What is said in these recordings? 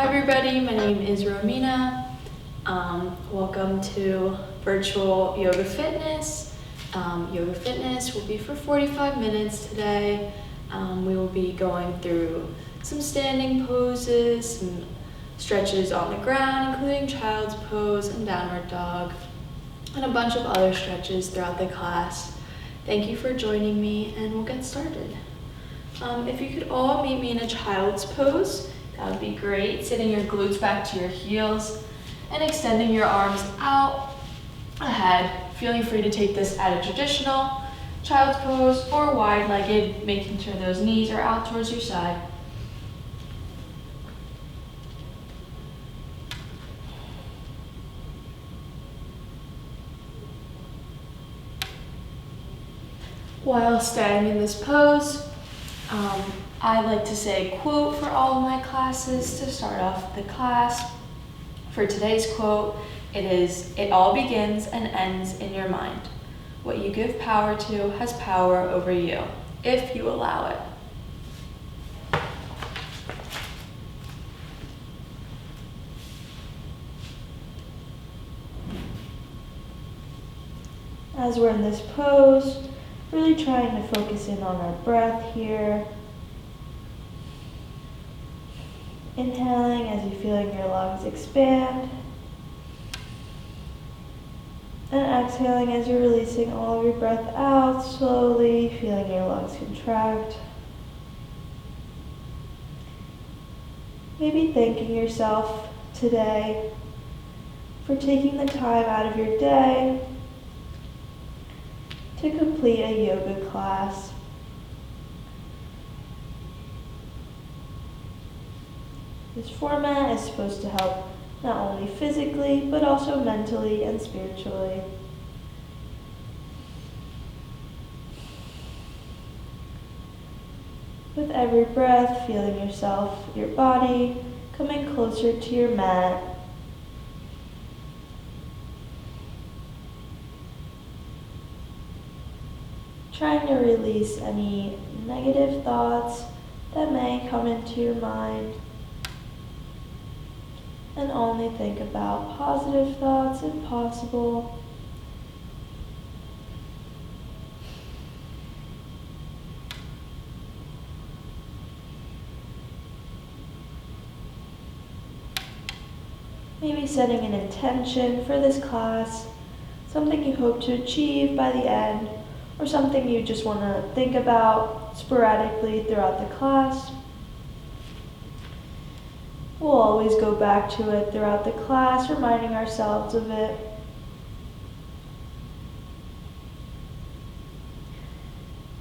Hi everybody, my name is Romina. Welcome to Virtual Yoga Fitness. Yoga Fitness will be for 45 minutes today. We will be going through some standing poses, some stretches on the ground, including child's pose and downward dog, and a bunch of other stretches throughout the class. Thank you for joining me, and we'll get started. If you could all meet me in a child's pose, that would be great. Sitting your glutes back to your heels and extending your arms out ahead. Feeling free to take this at a traditional child's pose or wide-legged, making sure those knees are out towards your side. While staying in this pose, I like to say a quote for all of my classes to start off the class. For today's quote, it is, "It all begins and ends in your mind. What you give power to has power over you, if you allow it." As we're in this pose, really trying to focus in on our breath here. Inhaling as you're feeling your lungs expand. And exhaling as you're releasing all of your breath out, slowly feeling your lungs contract. Maybe thanking yourself today for taking the time out of your day to complete a yoga class. This format is supposed to help not only physically, but also mentally and spiritually. With every breath, feeling yourself, your body, coming closer to your mat. Trying to release any negative thoughts that may come into your mind. And only think about positive thoughts if possible. Maybe setting an intention for this class, something you hope to achieve by the end, or something you just want to think about sporadically throughout the class. We'll always go back to it throughout the class, reminding ourselves of it.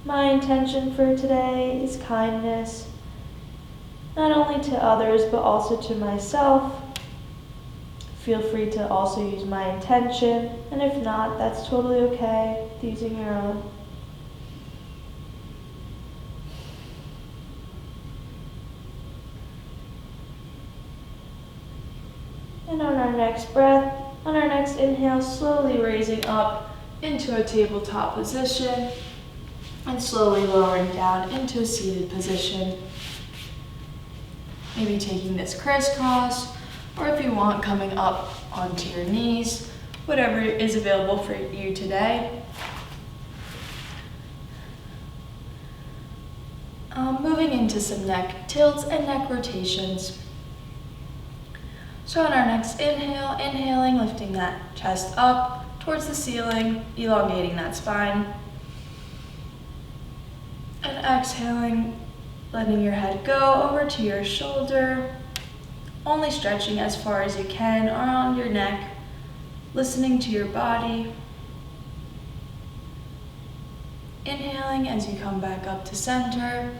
My intention for today is kindness, not only to others, but also to myself. Feel free to also use my intention, and if not, that's totally okay, using your own. And on our next breath, on our next inhale, slowly raising up into a tabletop position and slowly lowering down into a seated position. Maybe taking this crisscross, or if you want, coming up onto your knees, whatever is available for you today. Moving into some neck tilts and neck rotations. So on our next inhale, inhaling, lifting that chest up towards the ceiling, elongating that spine. And exhaling, letting your head go over to your shoulder, only stretching as far as you can around your neck, listening to your body. Inhaling as you come back up to center,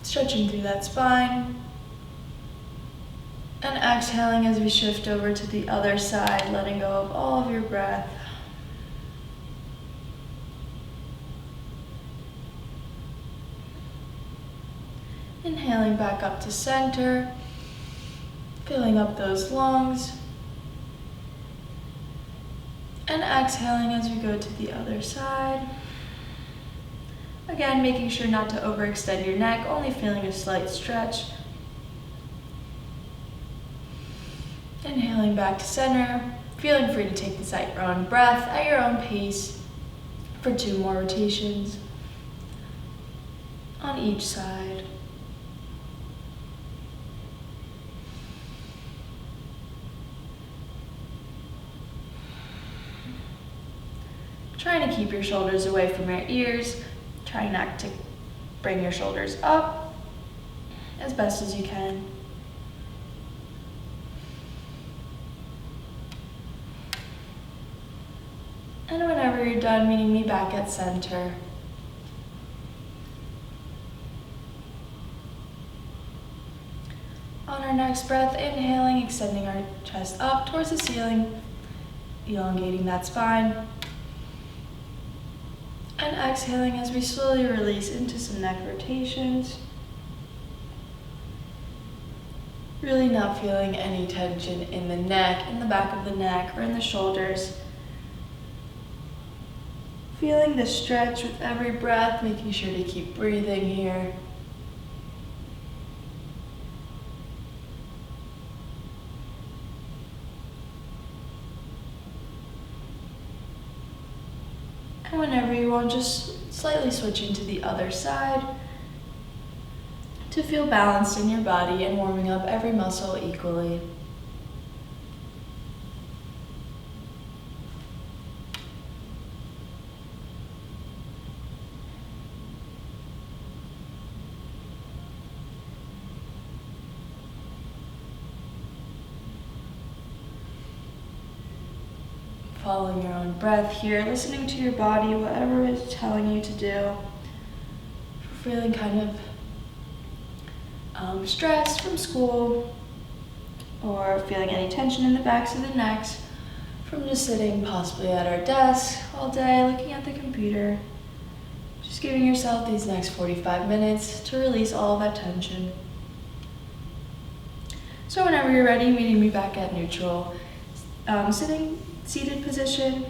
stretching through that spine. And exhaling as we shift over to the other side, letting go of all of your breath. Inhaling back up to center, filling up those lungs. And exhaling as we go to the other side. Again, making sure not to overextend your neck, only feeling a slight stretch. Inhaling back to center, feeling free to take this at your own breath, at your own pace, for 2 more rotations on each side. Trying to keep your shoulders away from your ears. Try not to bring your shoulders up as best as you can. And whenever you're done, meeting me back at center. On our next breath, inhaling, extending our chest up towards the ceiling, elongating that spine. And exhaling as we slowly release into some neck rotations. Really not feeling any tension in the neck, in the back of the neck, or in the shoulders. Feeling the stretch with every breath, making sure to keep breathing here. And whenever you want, just slightly switching to the other side to feel balanced in your body and warming up every muscle equally. Following your own breath here, listening to your body, whatever it's telling you to do. Feeling kind of stressed from school, or feeling any tension in the backs of the necks from just sitting possibly at our desk all day, looking at the computer. Just giving yourself these next 45 minutes to release all of that tension. So whenever you're ready, meeting me back at neutral. Seated position.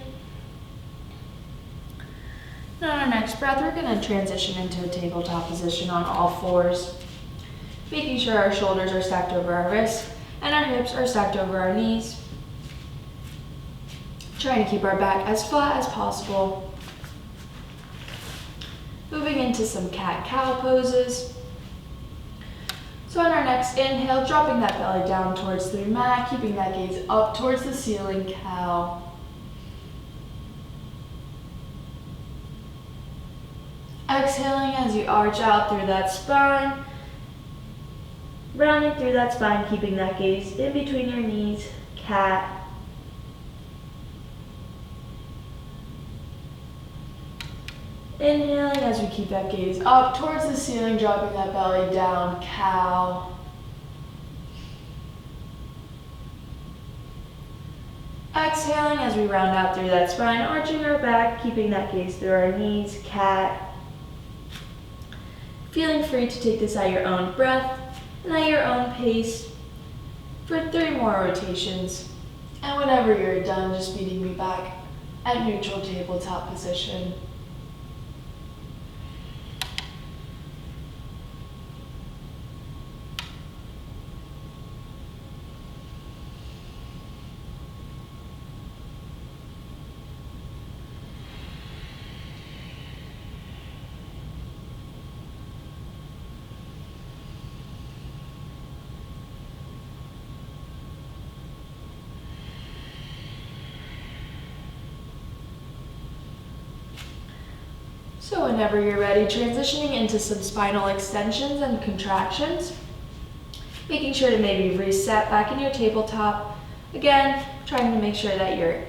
And on our next breath, we're going to transition into a tabletop position on all fours, making sure our shoulders are stacked over our wrists and our hips are stacked over our knees. Trying to keep our back as flat as possible. Moving into some cat-cow poses. So on our next inhale, dropping that belly down towards the mat, keeping that gaze up towards the ceiling, cow. Exhaling as you arch out through that spine, rounding through that spine, keeping that gaze in between your knees, cat. Inhaling as we keep that gaze up towards the ceiling, dropping that belly down, cow. Exhaling as we round out through that spine, arching our back, keeping that gaze through our knees, cat. Feeling free to take this at your own breath and at your own pace for 3 more rotations. And whenever you're done, just meeting me back at neutral tabletop position. So whenever you're ready, transitioning into some spinal extensions and contractions. Making sure to maybe reset back in your tabletop. Again, trying to make sure that your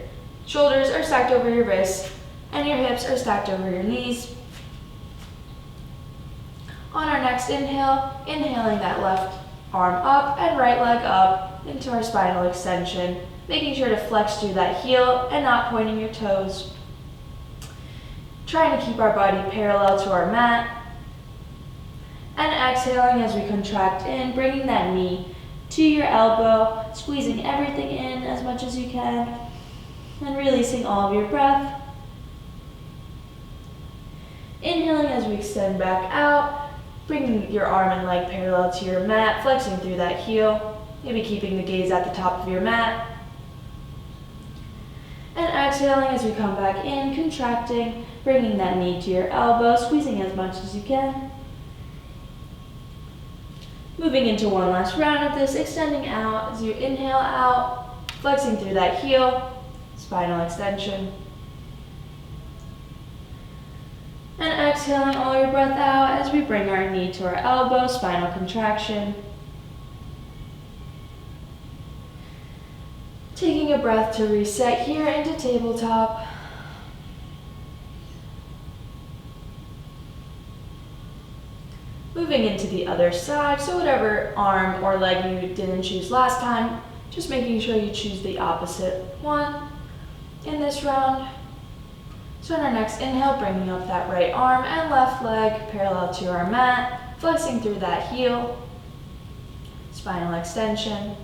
shoulders are stacked over your wrists and your hips are stacked over your knees. On our next inhale, inhaling that left arm up and right leg up into our spinal extension. Making sure to flex through that heel and not pointing your toes. Trying to keep our body parallel to our mat. And exhaling as we contract in, bringing that knee to your elbow, squeezing everything in as much as you can, and releasing all of your breath. Inhaling as we extend back out, bringing your arm and leg parallel to your mat, flexing through that heel. maybe keeping the gaze at the top of your mat. And exhaling as we come back in, contracting, bringing that knee to your elbow, squeezing as much as you can. Moving into one last round of this, extending out as you inhale out, flexing through that heel, spinal extension. And exhaling all your breath out as we bring our knee to our elbow, spinal contraction. Taking a breath to reset here into tabletop. Moving into the other side, so whatever arm or leg you didn't choose last time, just making sure you choose the opposite one in this round. So in our next inhale, bringing up that right arm and left leg parallel to our mat, flexing through that heel, spinal extension.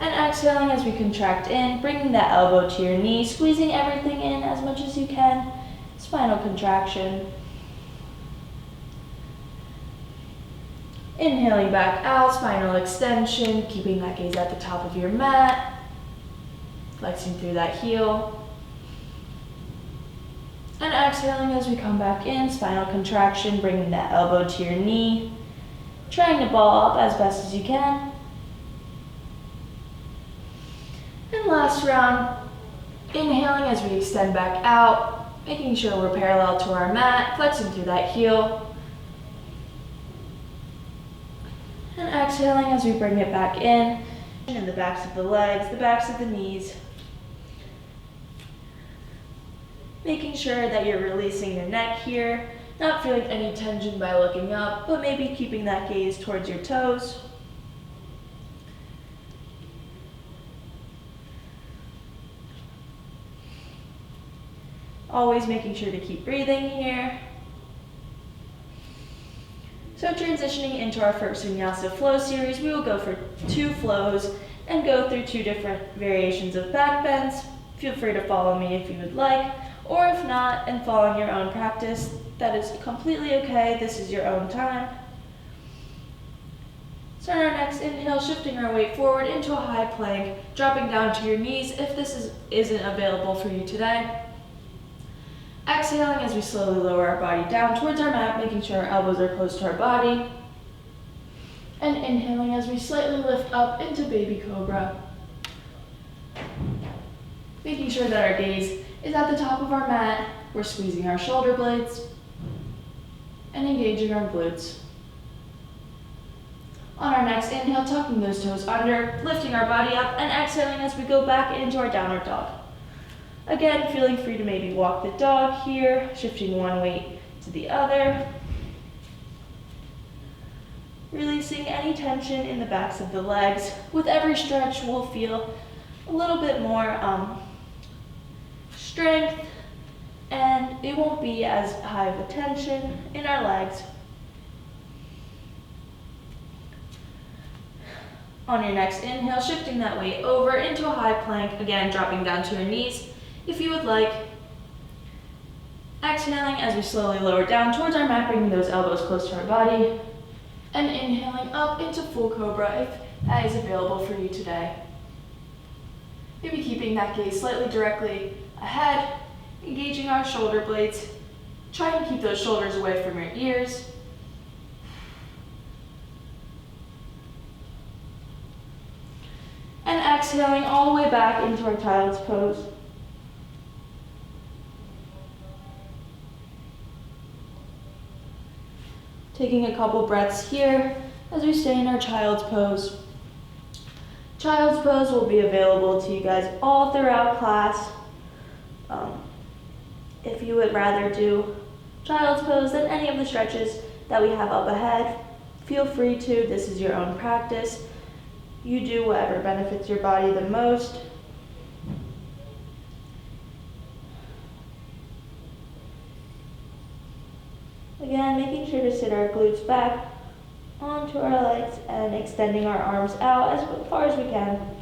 And exhaling as we contract in, bringing that elbow to your knee, squeezing everything in as much as you can, spinal contraction. Inhaling back out, spinal extension, keeping that gaze at the top of your mat, flexing through that heel. And exhaling as we come back in, spinal contraction, bringing that elbow to your knee, trying to ball up as best as you can. And last round, inhaling as we extend back out, making sure we're parallel to our mat, flexing through that heel. And exhaling as we bring it back in the backs of the legs, the backs of the knees. Making sure that you're releasing your neck here, not feeling any tension by looking up, but maybe keeping that gaze towards your toes. Always making sure to keep breathing here. So transitioning into our first vinyasa flow series, we will go for 2 flows and go through 2 different variations of back bends. Feel free to follow me if you would like, or if not, and following your own practice, that is completely okay. This is your own time. So in our next inhale, shifting our weight forward into a high plank, dropping down to your knees if this isn't available for you today. Exhaling as we slowly lower our body down towards our mat, making sure our elbows are close to our body. And inhaling as we slightly lift up into baby cobra. Making sure that our gaze is at the top of our mat. We're squeezing our shoulder blades and engaging our glutes. On our next inhale, tucking those toes under, lifting our body up, and exhaling as we go back into our downward dog. Again, feeling free to maybe walk the dog here, shifting one weight to the other. Releasing any tension in the backs of the legs. With every stretch, we'll feel a little bit more strength, and it won't be as high of a tension in our legs. On your next inhale, shifting that weight over into a high plank, again dropping down to your knees if you would like. Exhaling as we slowly lower down towards our mat, bringing those elbows close to our body. And inhaling up into full cobra if that is available for you today. Maybe keeping that gaze slightly directly ahead, engaging our shoulder blades. Try and keep those shoulders away from your ears. And exhaling all the way back into our child's pose. Taking a couple breaths here as we stay in our child's pose. Child's pose will be available to you guys all throughout class. If you would rather do child's pose than any of the stretches that we have up ahead, feel free to. This is your own practice. You do whatever benefits your body the most. Again, making sure to sit our glutes back onto our legs and extending our arms out as far as we can.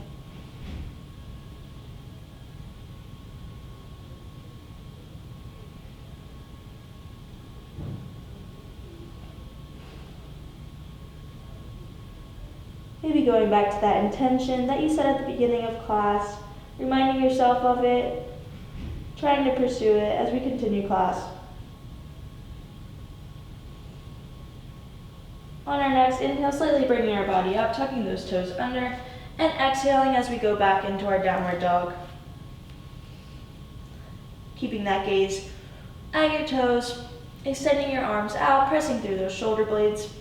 Maybe going back to that intention that you set at the beginning of class, reminding yourself of it, trying to pursue it as we continue class. On our next inhale, slightly bringing our body up, tucking those toes under, and exhaling as we go back into our downward dog. Keeping that gaze at your toes, extending your arms out, pressing through those shoulder blades.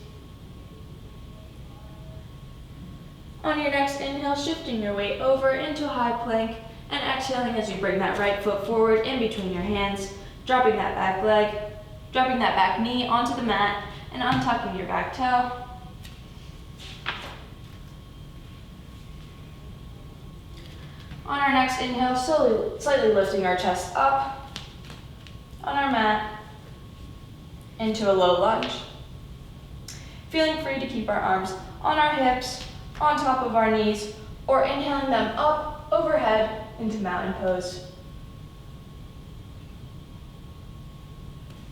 On your next inhale, shifting your weight over into a high plank, and exhaling as you bring that right foot forward in between your hands, dropping that back leg, dropping that back knee onto the mat, and untucking your back toe. On our next inhale, slightly lifting our chest up on our mat into a low lunge. Feeling free to keep our arms on our hips, on top of our knees, or inhaling them up overhead into mountain pose.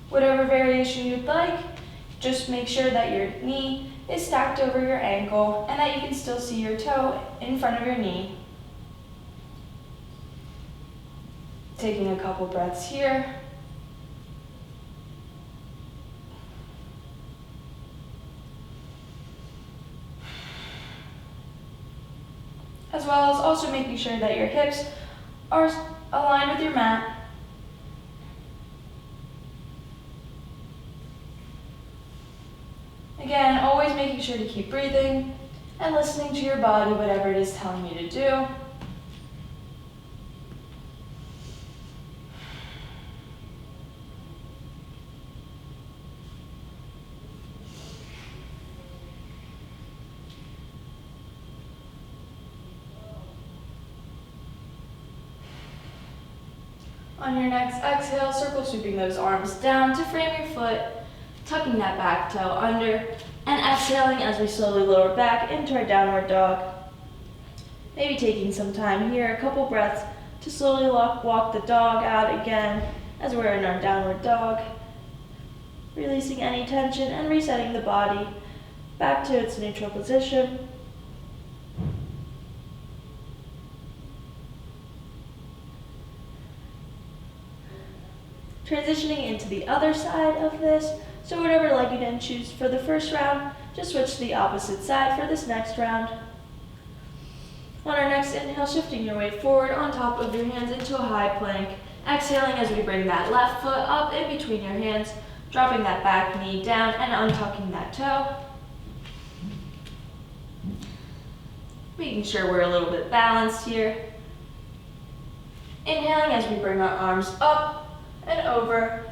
Whatever variation you'd like, just make sure that your knee is stacked over your ankle and that you can still see your toe in front of your knee. Taking a couple breaths here. As well as also making sure that your hips are aligned with your mat. Again, always making sure to keep breathing and listening to your body, whatever it is telling you to do. On your next exhale, circle sweeping those arms down to frame your foot, tucking that back toe under, and exhaling as we slowly lower back into our downward dog. Maybe taking some time here, a couple breaths, to slowly walk the dog out again as we're in our downward dog. Releasing any tension and resetting the body back to its neutral position. Transitioning into the other side of this, so whatever leg you didn't choose for the first round, just switch to the opposite side for this next round. On our next inhale, shifting your weight forward on top of your hands into a high plank. Exhaling as we bring that left foot up in between your hands, dropping that back knee down and untucking that toe. Making sure we're a little bit balanced here. Inhaling as we bring our arms up and over,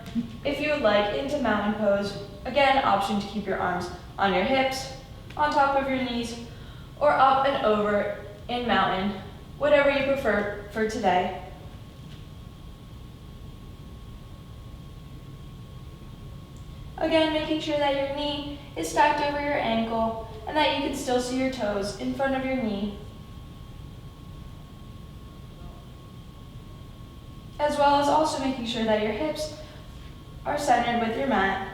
if you would like, into mountain pose. Again, option to keep your arms on your hips, on top of your knees, or up and over in mountain, whatever you prefer for today. Again, making sure that your knee is stacked over your ankle and that you can still see your toes in front of your knee. As well as also making sure that your hips are centered with your mat.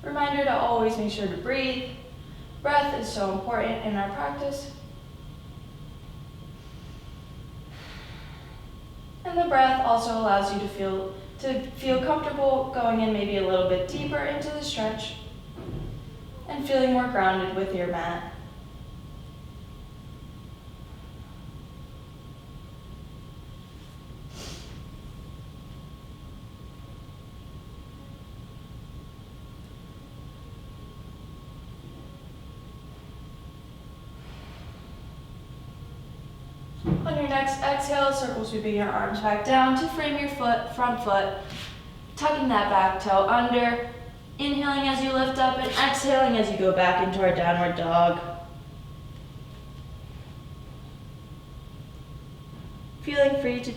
Reminder to always make sure to breathe. Breath is so important in our practice. And the breath also allows you to feel comfortable going in maybe a little bit deeper into the stretch and feeling more grounded with your mat. On your next exhale, circle sweeping your arms back down to frame your front foot, tucking that back toe under, inhaling as you lift up and exhaling as you go back into our downward dog. Feeling free to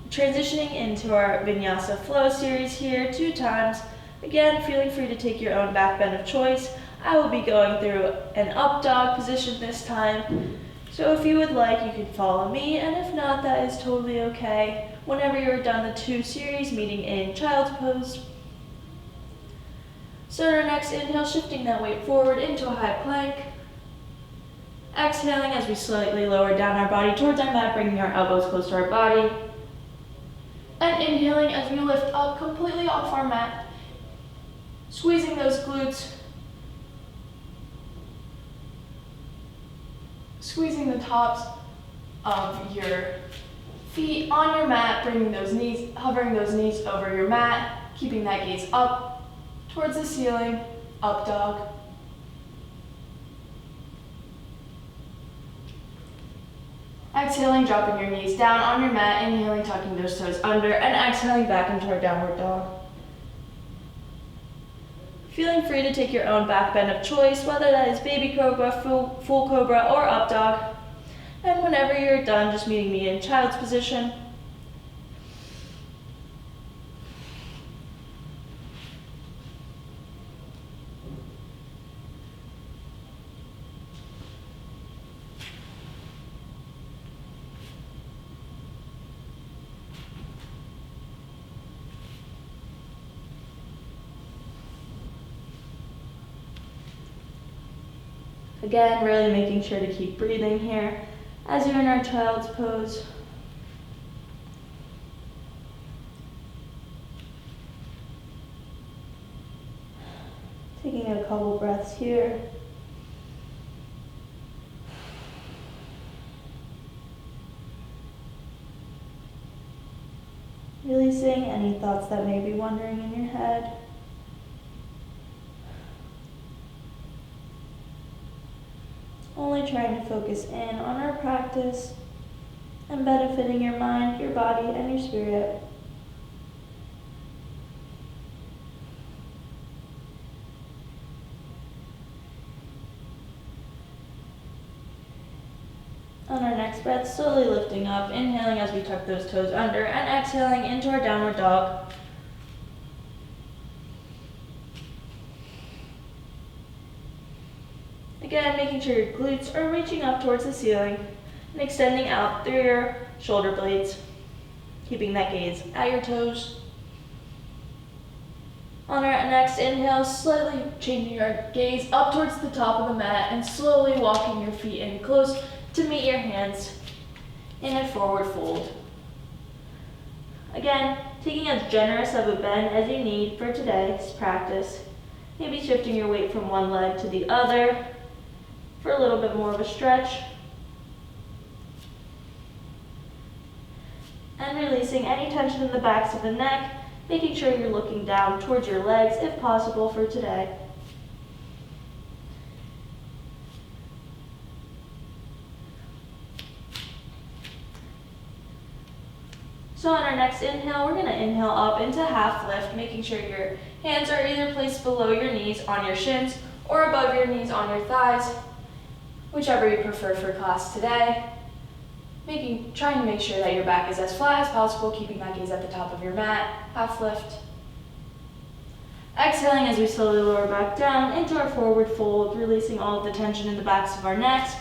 transitioning into our vinyasa flow series here 2 times. Again, feeling free to take your own back bend of choice. I will be going through an up dog position this time. So if you would like, you can follow me, and if not, that is totally okay. Whenever you're done the 2 series, meeting in child's pose. So our next inhale, shifting that weight forward into a high plank. Exhaling as we slightly lower down our body towards our mat, bringing our elbows close to our body. And inhaling as we lift up completely off our mat, squeezing those glutes, squeezing the tops of your feet on your mat, bringing those knees, hovering those knees over your mat, keeping that gaze up towards the ceiling, up dog. Exhaling, dropping your knees down on your mat, inhaling, tucking those toes under, and exhaling back into our downward dog. Feeling free to take your own back bend of choice, whether that is baby cobra, full cobra, or up dog. And whenever you're done, just meeting me in child's position. Again, really making sure to keep breathing here as you're in our child's pose. Taking a couple breaths here. Releasing any thoughts that may be wandering in your head. Only trying to focus in on our practice and benefiting your mind, your body, and your spirit. On our next breath, slowly lifting up, inhaling as we tuck those toes under, and exhaling into our downward dog. Again, making sure your glutes are reaching up towards the ceiling and extending out through your shoulder blades, keeping that gaze at your toes. On our next inhale, slightly changing our gaze up towards the top of the mat and slowly walking your feet in close to meet your hands in a forward fold. Again, taking as generous of a bend as you need for today's practice. Maybe shifting your weight from one leg to the other for a little bit more of a stretch. And releasing any tension in the backs of the neck, making sure you're looking down towards your legs if possible for today. So on our next inhale, we're going to inhale up into half lift, making sure your hands are either placed below your knees on your shins or above your knees on your thighs, whichever you prefer for class today. Trying to make sure that your back is as flat as possible, keeping that gaze at the top of your mat, half lift. Exhaling as we slowly lower back down into our forward fold, releasing all of the tension in the backs of our necks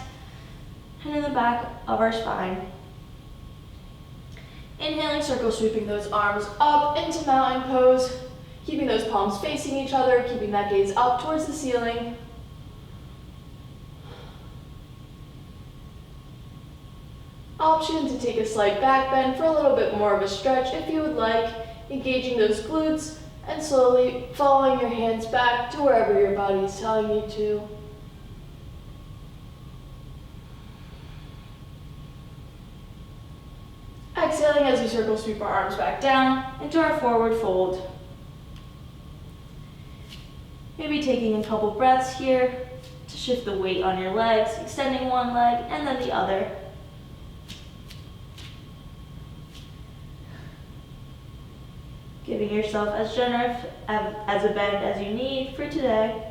and in the back of our spine. Inhaling, circle sweeping those arms up into mountain pose, keeping those palms facing each other, keeping that gaze up towards the ceiling. Option to take a slight back bend for a little bit more of a stretch if you would like, engaging those glutes and slowly following your hands back to wherever your body is telling you to. Exhaling as we circle sweep our arms back down into our forward fold. Maybe taking a couple breaths here to shift the weight on your legs, extending one leg and then the other. Giving yourself as generous as a bend as you need for today.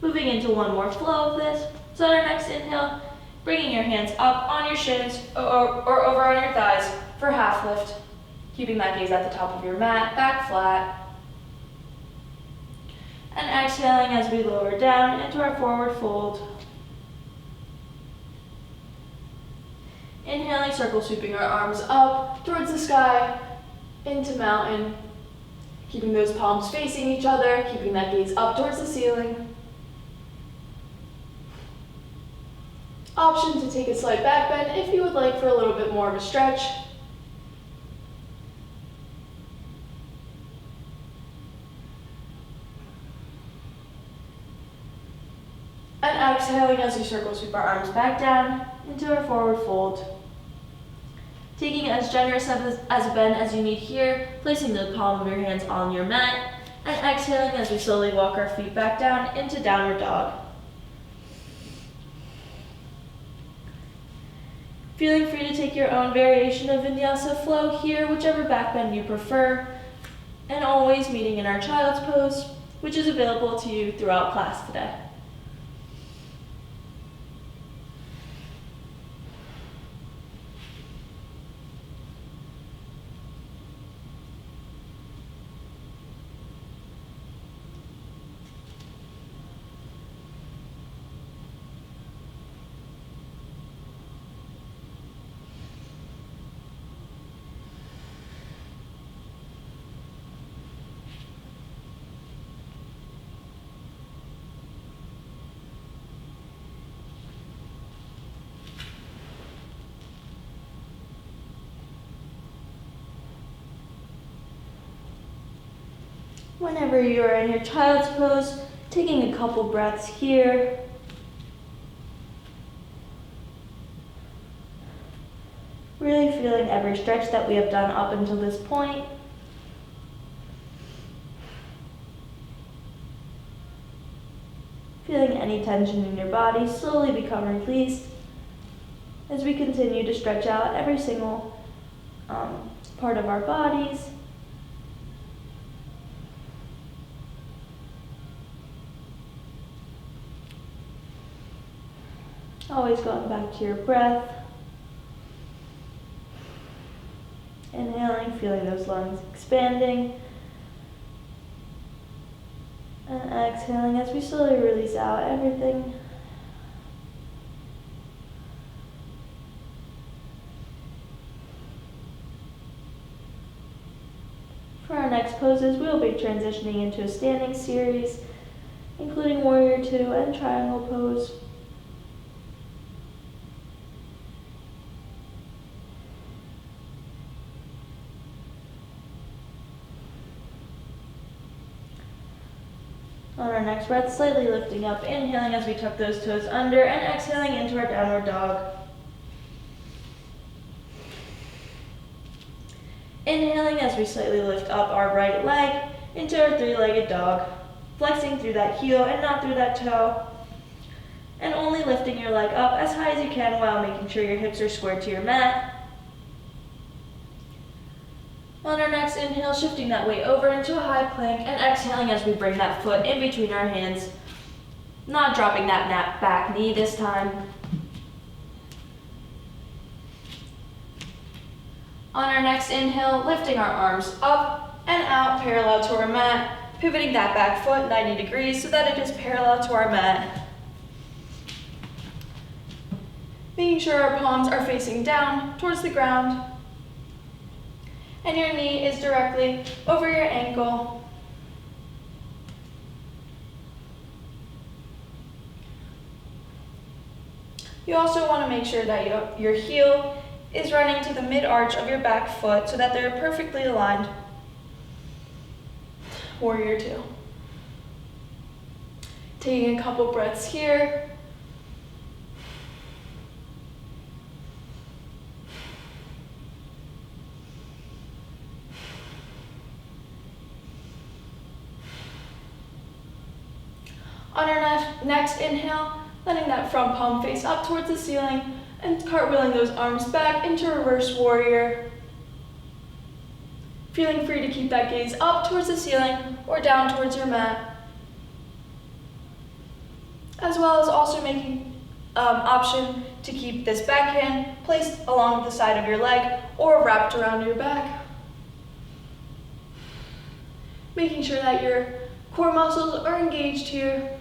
Moving into one more flow of this. So on our next inhale, bringing your hands up on your shins or over on your thighs for half lift. Keeping that gaze at the top of your mat, back flat. And exhaling as we lower down into our forward fold. Inhaling, circle sweeping our arms up towards the sky, into mountain, keeping those palms facing each other, keeping that gaze up towards the ceiling. Option to take a slight back bend if you would like for a little bit more of a stretch. And exhaling as we circle sweep our arms back down into our forward fold. Taking as generous as a bend as you need here, placing the palm of your hands on your mat, and exhaling as we slowly walk our feet back down into downward dog. Feeling free to take your own variation of vinyasa flow here, whichever back bend you prefer, and always meeting in our child's pose, which is available to you throughout class today. Whenever you are in your child's pose, taking a couple breaths here. Really feeling every stretch that we have done up until this point. Feeling any tension in your body slowly become released as we continue to stretch out every single part of our bodies. Always going back to your breath. Inhaling, feeling those lungs expanding. And exhaling as we slowly release out everything. For our next poses, we will be transitioning into a standing series, including Warrior 2 and Triangle Pose. On our next breath, slightly lifting up, inhaling as we tuck those toes under, and exhaling into our downward dog. Inhaling as we slightly lift up our right leg into our three-legged dog, flexing through that heel and not through that toe, and only lifting your leg up as high as you can while making sure your hips are squared to your mat. On our next inhale, shifting that weight over into a high plank, and exhaling as we bring that foot in between our hands, not dropping that back knee this time. On our next inhale, lifting our arms up and out parallel to our mat, pivoting that back foot 90 degrees so that it is parallel to our mat. Making sure our palms are facing down towards the ground, and your knee is directly over your ankle. You also want to make sure that your heel is running to the mid-arch of your back foot so that they're perfectly aligned. Warrior 2. Taking a couple breaths here. On our next inhale, letting that front palm face up towards the ceiling and cartwheeling those arms back into reverse warrior. Feeling free to keep that gaze up towards the ceiling or down towards your mat. As well as also making option to keep this back hand placed along the side of your leg or wrapped around your back. Making sure that your core muscles are engaged here.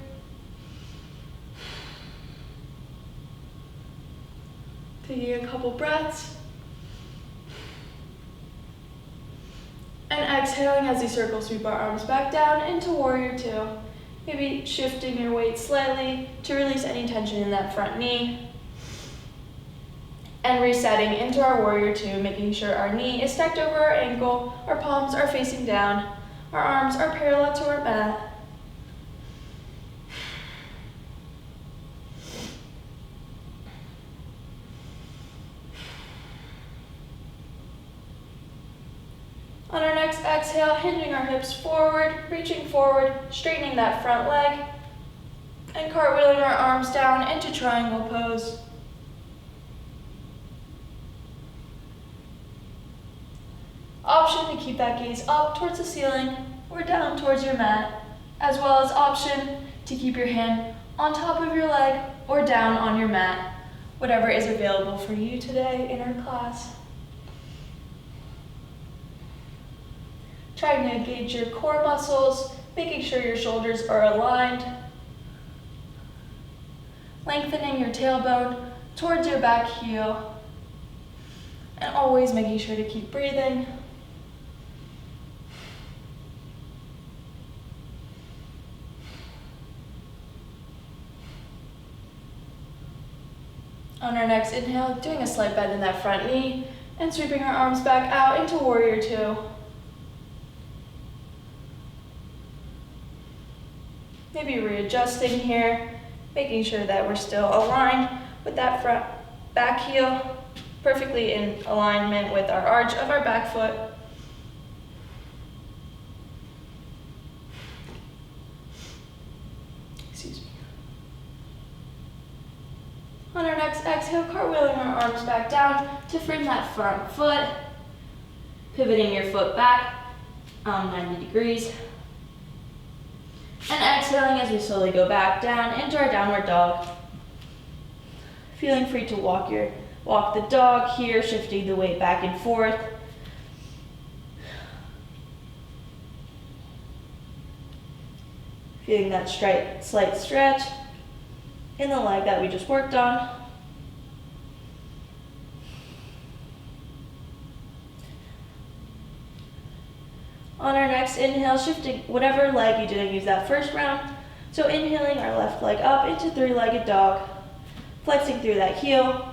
Taking a couple breaths. And exhaling as you circle sweep our arms back down into warrior two. Maybe shifting your weight slightly to release any tension in that front knee. And resetting into our warrior two, making sure our knee is stacked over our ankle, our palms are facing down, our arms are parallel to our mat. On our next exhale, hinging our hips forward, reaching forward, straightening that front leg, and cartwheeling our arms down into triangle pose. Option to keep that gaze up towards the ceiling or down towards your mat, as well as option to keep your hand on top of your leg or down on your mat, whatever is available for you today in our class. Trying to engage your core muscles, making sure your shoulders are aligned. Lengthening your tailbone towards your back heel. And always making sure to keep breathing. On our next inhale, doing a slight bend in that front knee and sweeping our arms back out into warrior two. Maybe readjusting here, making sure that we're still aligned with that front back heel, perfectly in alignment with our arch of our back foot. Excuse me. On our next exhale, cartwheeling our arms back down to frame that front foot, pivoting your foot back 90 degrees. And exhaling as we slowly go back down into our downward dog. Feeling free to walk the dog here, shifting the weight back and forth. Feeling that slight stretch in the leg that we just worked on. On our next inhale, shifting whatever leg you didn't use that first round. So inhaling our left leg up into three-legged dog, flexing through that heel.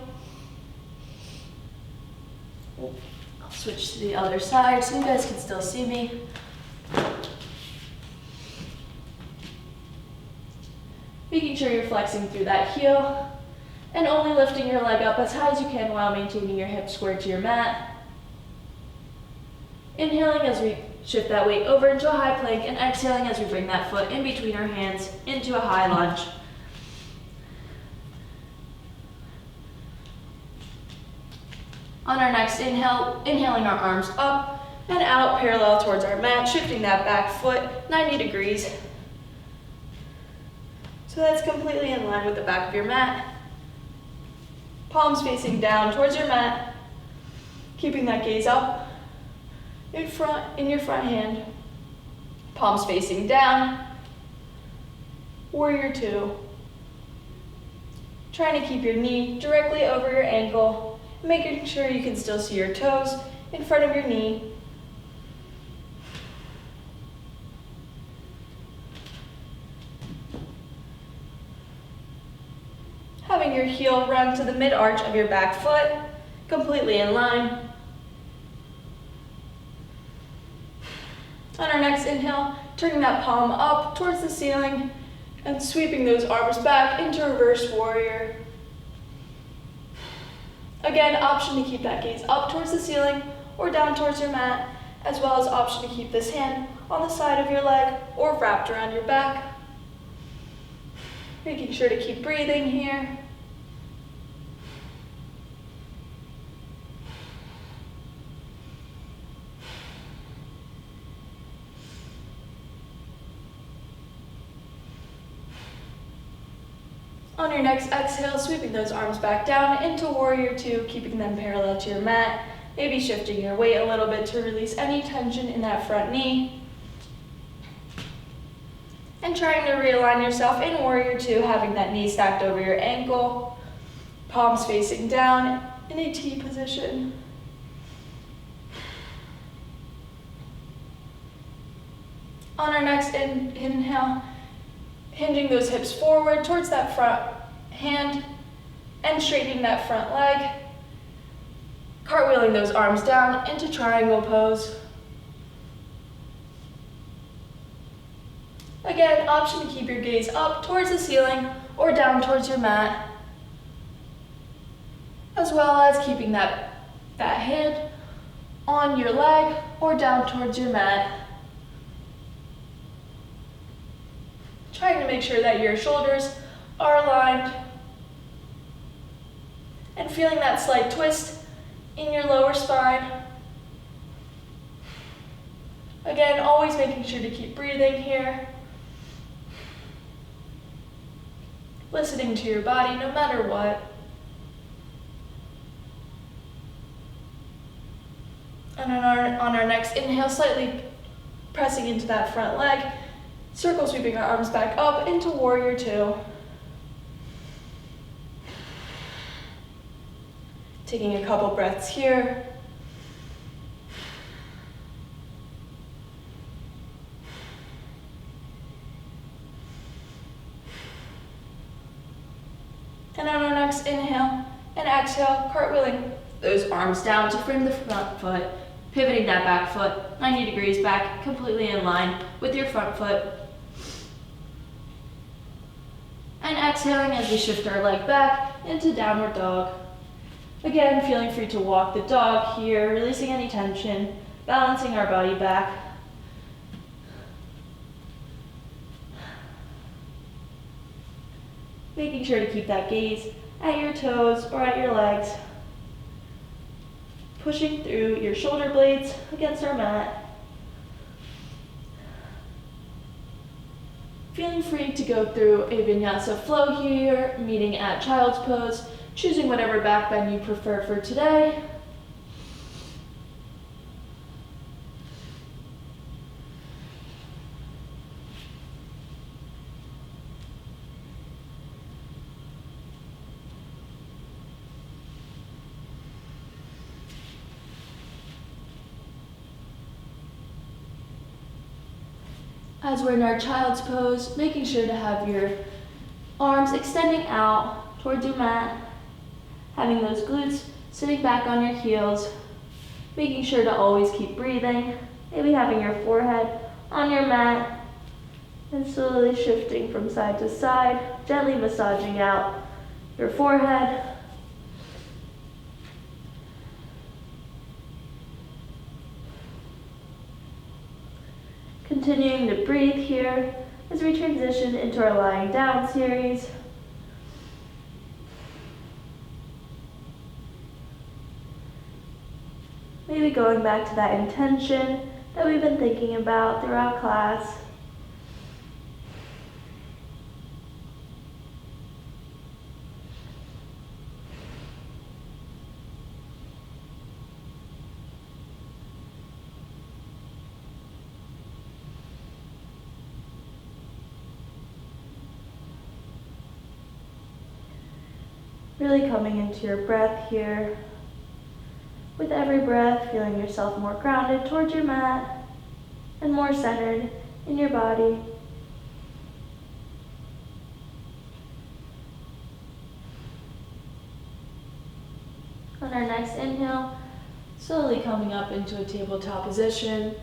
I'll switch to the other side so you guys can still see me. Making sure you're flexing through that heel and only lifting your leg up as high as you can while maintaining your hips square to your mat. Inhaling as we shift that weight over into a high plank and exhaling as we bring that foot in between our hands into a high lunge. On our next inhale, inhaling our arms up and out parallel towards our mat, shifting that back foot 90 degrees. So that's completely in line with the back of your mat. Palms facing down towards your mat, keeping that gaze up. In your front hand, palms facing down, warrior two. Trying to keep your knee directly over your ankle, making sure you can still see your toes in front of your knee. Having your heel run to the mid-arch of your back foot, completely in line. On our next inhale, turning that palm up towards the ceiling and sweeping those arms back into reverse warrior. Again, option to keep that gaze up towards the ceiling or down towards your mat, as well as option to keep this hand on the side of your leg or wrapped around your back. Making sure to keep breathing here. On your next exhale, sweeping those arms back down into warrior two, keeping them parallel to your mat. Maybe shifting your weight a little bit to release any tension in that front knee. And trying to realign yourself in warrior two, having that knee stacked over your ankle. palms facing down in a T position. On our next inhale, hinging those hips forward towards that front hand and straightening that front leg. Cartwheeling those arms down into triangle pose. Again, option to keep your gaze up towards the ceiling or down towards your mat, as well as keeping that hand on your leg or down towards your mat. Trying to make sure that your shoulders are aligned and feeling that slight twist in your lower spine. Again, always making sure to keep breathing here. Listening to your body no matter what. And on our next inhale, slightly pressing into that front leg, circle sweeping our arms back up into warrior two. Taking a couple breaths here. And on our next inhale and exhale, cartwheeling those arms down to frame the front foot, pivoting that back foot 90 degrees back, completely in line with your front foot. And exhaling as we shift our leg back into downward dog. Again, feeling free to walk the dog here, releasing any tension, balancing our body back. Making sure to keep that gaze at your toes or at your legs. Pushing through your shoulder blades against our mat. Feeling free to go through a vinyasa flow here, meeting at child's pose, choosing whatever back bend you prefer for today. As we're in our child's pose, making sure to have your arms extending out towards your mat, having those glutes sitting back on your heels, making sure to always keep breathing, maybe having your forehead on your mat, and slowly shifting from side to side, gently massaging out your forehead. Continuing to breathe here as we transition into our lying down series. Maybe going back to that intention that we've been thinking about throughout class. Really coming into your breath here. With every breath, feeling yourself more grounded towards your mat and more centered in your body. On our next inhale, slowly coming up into a tabletop position.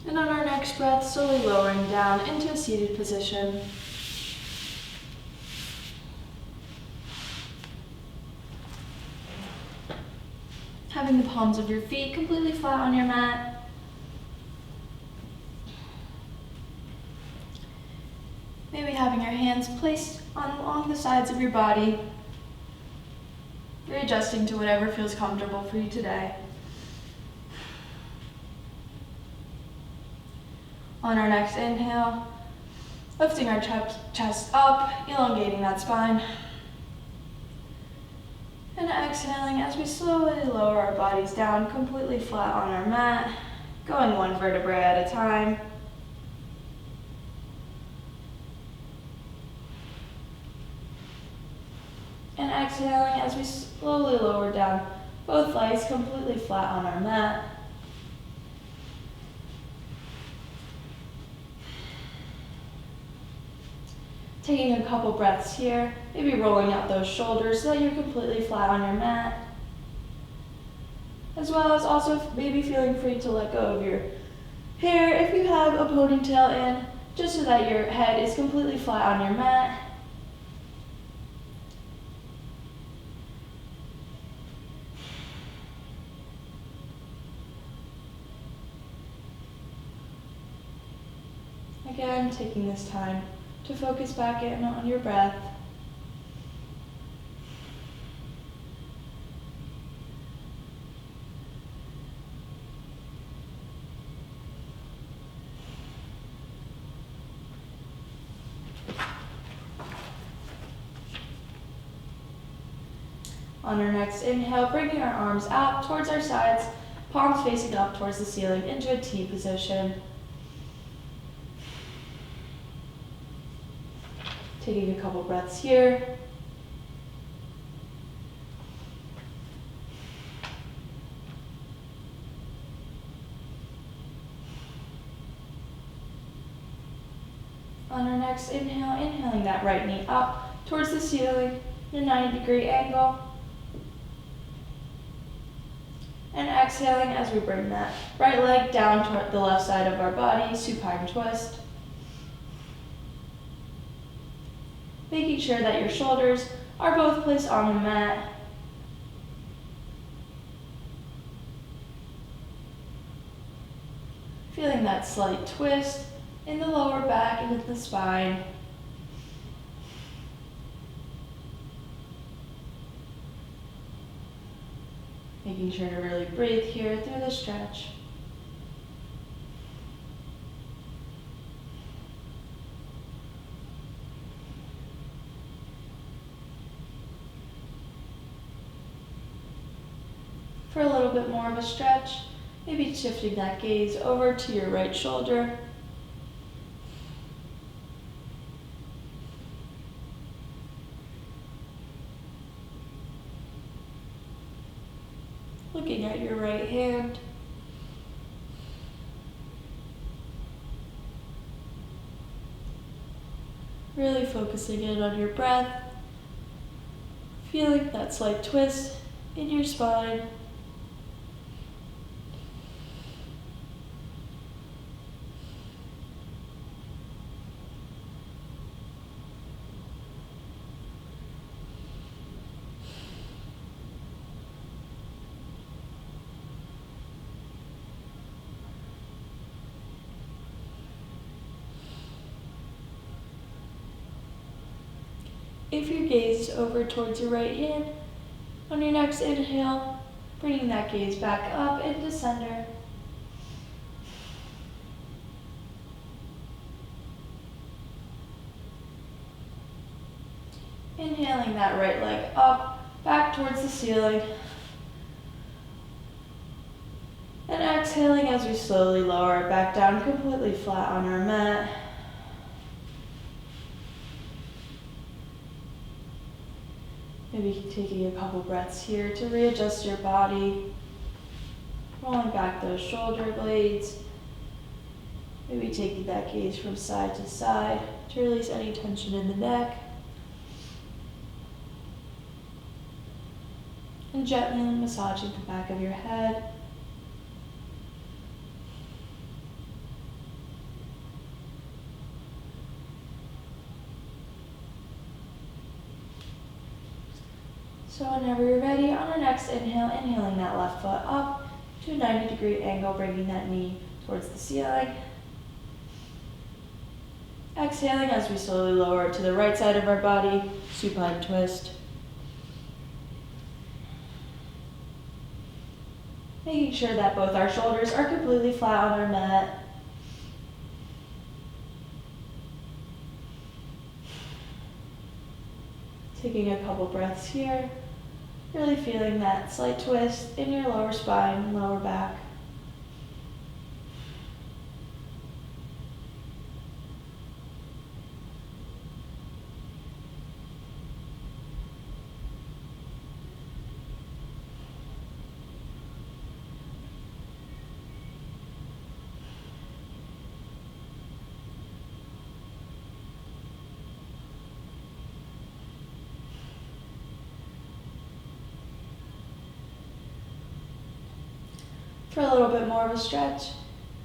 And on our next breath, slowly lowering down into a seated position. Having the palms of your feet completely flat on your mat. Maybe having your hands placed along the sides of your body. Readjusting to whatever feels comfortable for you today. On our next inhale, lifting our chest up, elongating that spine. And exhaling as we slowly lower our bodies down, completely flat on our mat, going one vertebrae at a time. exhaling as we slowly lower down both legs completely flat on our mat. Taking a couple breaths here, maybe rolling out those shoulders so that you're completely flat on your mat. As well as also maybe feeling free to let go of your hair if you have a ponytail in, just so that your head is completely flat on your mat. Again, taking this time to focus back in on your breath. On our next inhale, bringing our arms out towards our sides, palms facing up towards the ceiling into a T position. Taking a couple breaths here. On our next inhale, inhaling that right knee up towards the ceiling in a 90-degree angle. And exhaling as we bring that right leg down toward the left side of our body, supine twist. Making sure that your shoulders are both placed on the mat. Feeling that slight twist in the lower back and in the spine. Making sure to really breathe here through the stretch. For a little bit more of a stretch, maybe shifting that gaze over to your right shoulder. Looking at your right hand. Really focusing in on your breath. Feeling that slight twist in your spine. If your gaze is over towards your right hand, on your next inhale, bringing that gaze back up into center. Inhaling that right leg up, back towards the ceiling. And exhaling as we slowly lower it back down completely flat on our mat. Maybe taking a couple breaths here to readjust your body. Rolling back those shoulder blades. Maybe taking that gaze from side to side to release any tension in the neck. And gently massaging the back of your head. So whenever you're ready, on our next inhale, inhaling that left foot up to a 90-degree angle, bringing that knee towards the ceiling. Exhaling as we slowly lower to the right side of our body, supine twist. Making sure that both our shoulders are completely flat on our mat. Taking a couple breaths here. Really feeling that slight twist in your lower spine, lower back. For a little bit more of a stretch,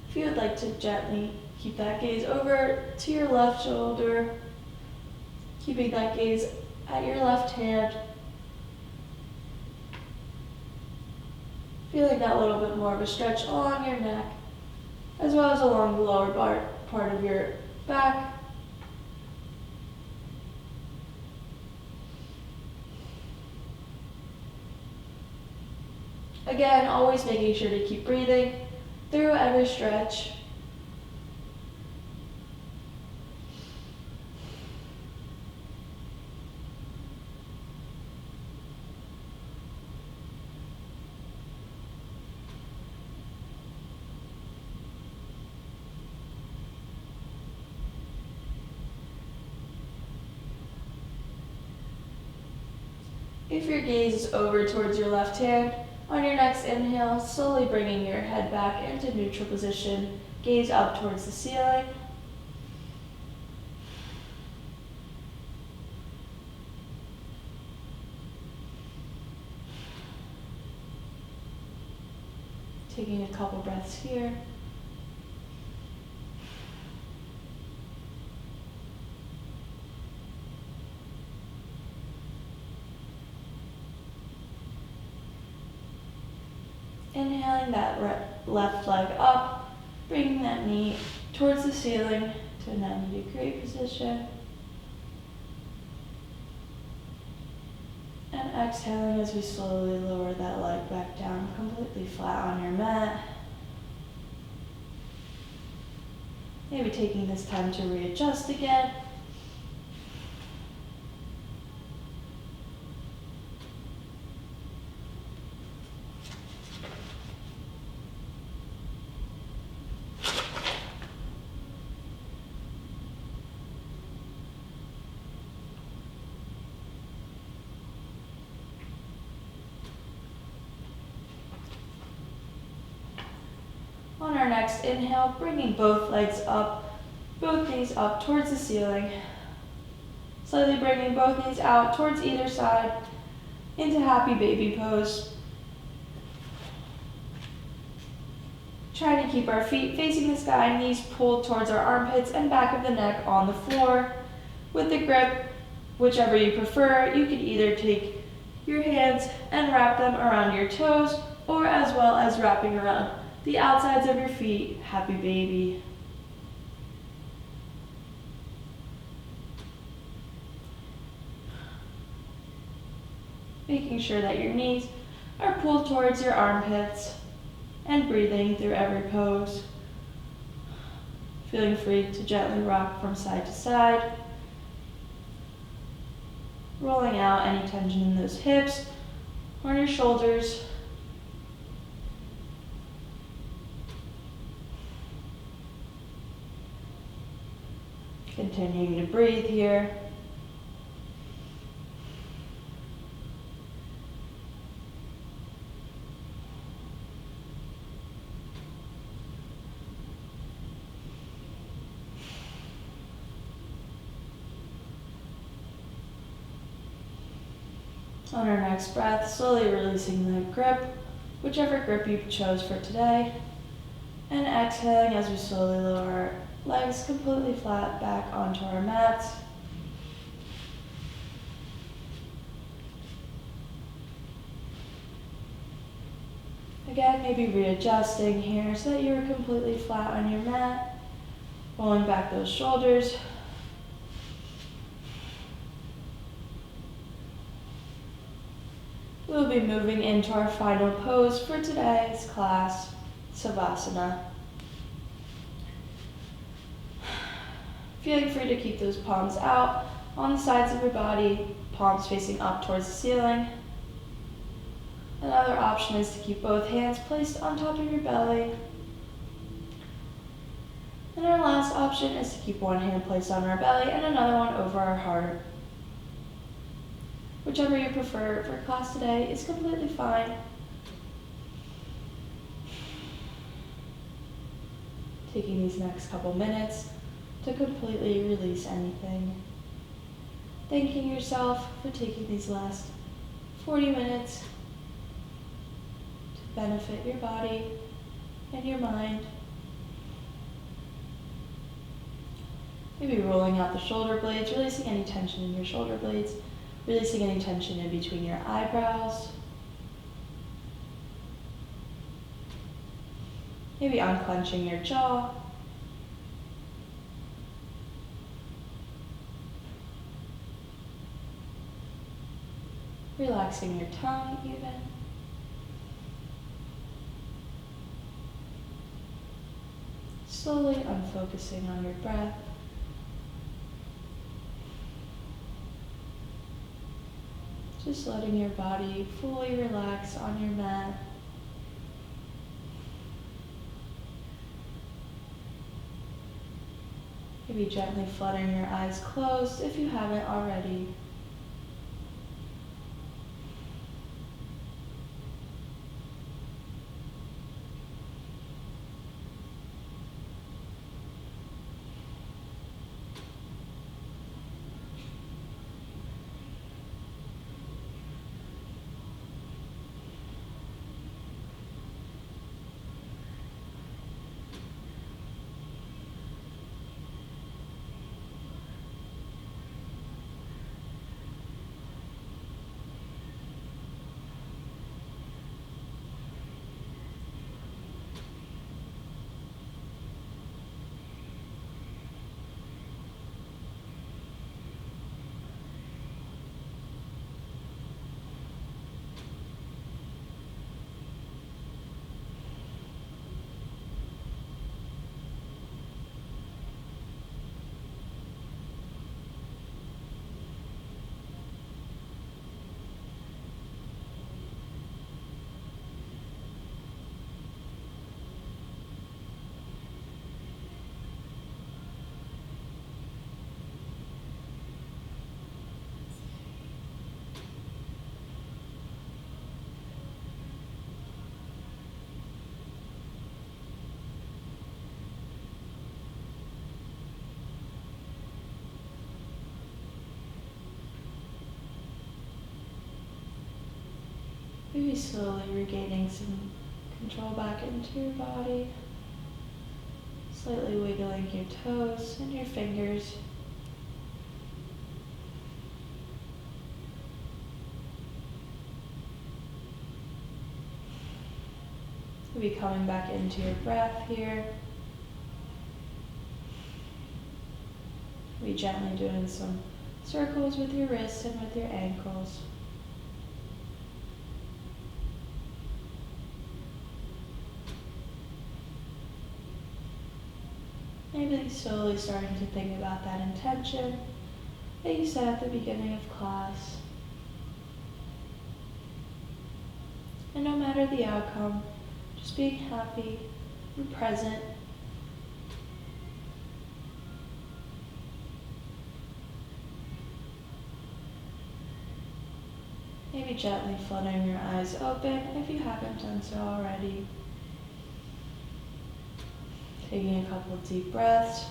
if you would like to gently keep that gaze over to your left shoulder, keeping that gaze at your left hand, feeling that little bit more of a stretch along your neck, as well as along the lower part of your back. Again, always making sure to keep breathing through every stretch. If your gaze is over towards your left hand, on your next inhale, slowly bringing your head back into neutral position, gaze up towards the ceiling. Taking a couple breaths here. Inhaling that left leg up, bringing that knee towards the ceiling to a 90-degree position. And exhaling as we slowly lower that leg back down, completely flat on your mat. Maybe taking this time to readjust again. On our next inhale, bringing both legs up, both knees up towards the ceiling. Slowly bringing both knees out towards either side into happy baby pose. Trying to keep our feet facing the sky, knees pulled towards our armpits and back of the neck on the floor. With the grip, whichever you prefer, you could either take your hands and wrap them around your toes, or as well as wrapping around the outsides of your feet, happy baby. Making sure that your knees are pulled towards your armpits and breathing through every pose. Feeling free to gently rock from side to side. Rolling out any tension in those hips or your shoulders. Continuing to breathe here. On our next breath, slowly releasing the grip, whichever grip you chose for today, and exhaling as we slowly lower our legs completely flat back onto our mats. Again, maybe readjusting here so that you're completely flat on your mat, rolling back those shoulders. We'll be moving into our final pose for today's class, Savasana. Feeling free to keep those palms out on the sides of your body, palms facing up towards the ceiling. Another option is to keep both hands placed on top of your belly. And our last option is to keep one hand placed on our belly and another one over our heart. Whichever you prefer for class today is completely fine. Taking these next couple minutes to completely release anything. Thanking yourself for taking these last 40 minutes to benefit your body in your mind. Maybe rolling out the shoulder blades, releasing any tension in your shoulder blades, releasing any tension in between your eyebrows. Maybe unclenching your jaw. Relaxing your tongue even. Slowly unfocusing on your breath. Just letting your body fully relax on your mat. Maybe gently fluttering your eyes closed if you haven't already. Maybe slowly regaining some control back into your body. Slightly wiggling your toes and your fingers. Maybe coming back into your breath here. Maybe gently doing some circles with your wrists and with your ankles. Maybe slowly starting to think about that intention that you set at the beginning of class. And no matter the outcome, just being happy and present. Maybe gently fluttering your eyes open if you haven't done so already. Taking a couple of deep breaths.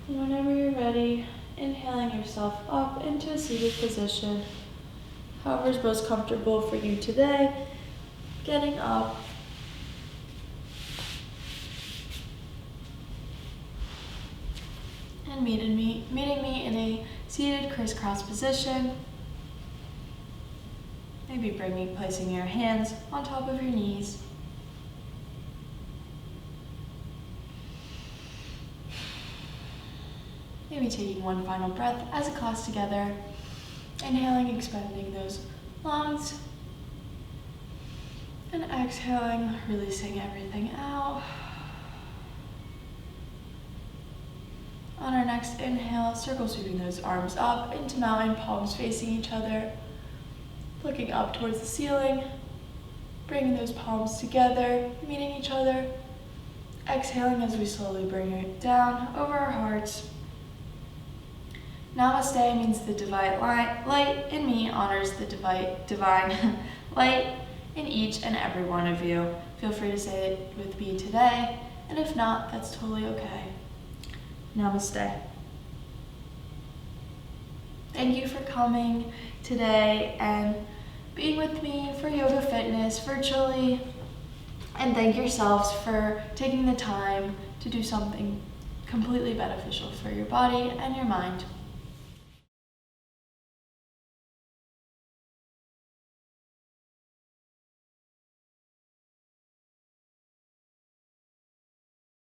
And whenever you're ready, inhaling yourself up into a seated position. However is most comfortable for you today. Getting up. And meeting me in a seated crisscross position. Maybe placing your hands on top of your knees. Maybe taking one final breath as a class together. Inhaling, expanding those lungs. And exhaling, releasing everything out. On our next inhale, circle sweeping those arms up into mountain, palms facing each other. Looking up towards the ceiling. Bringing those palms together, meeting each other. Exhaling as we slowly bring it down over our hearts. Namaste means the divine light in me honors the divine light in each and every one of you. Feel free to say it with me today, and if not, that's totally okay. Namaste. Thank you for coming today and being with me for Yoga Fitness virtually. And thank yourselves for taking the time to do something completely beneficial for your body and your mind.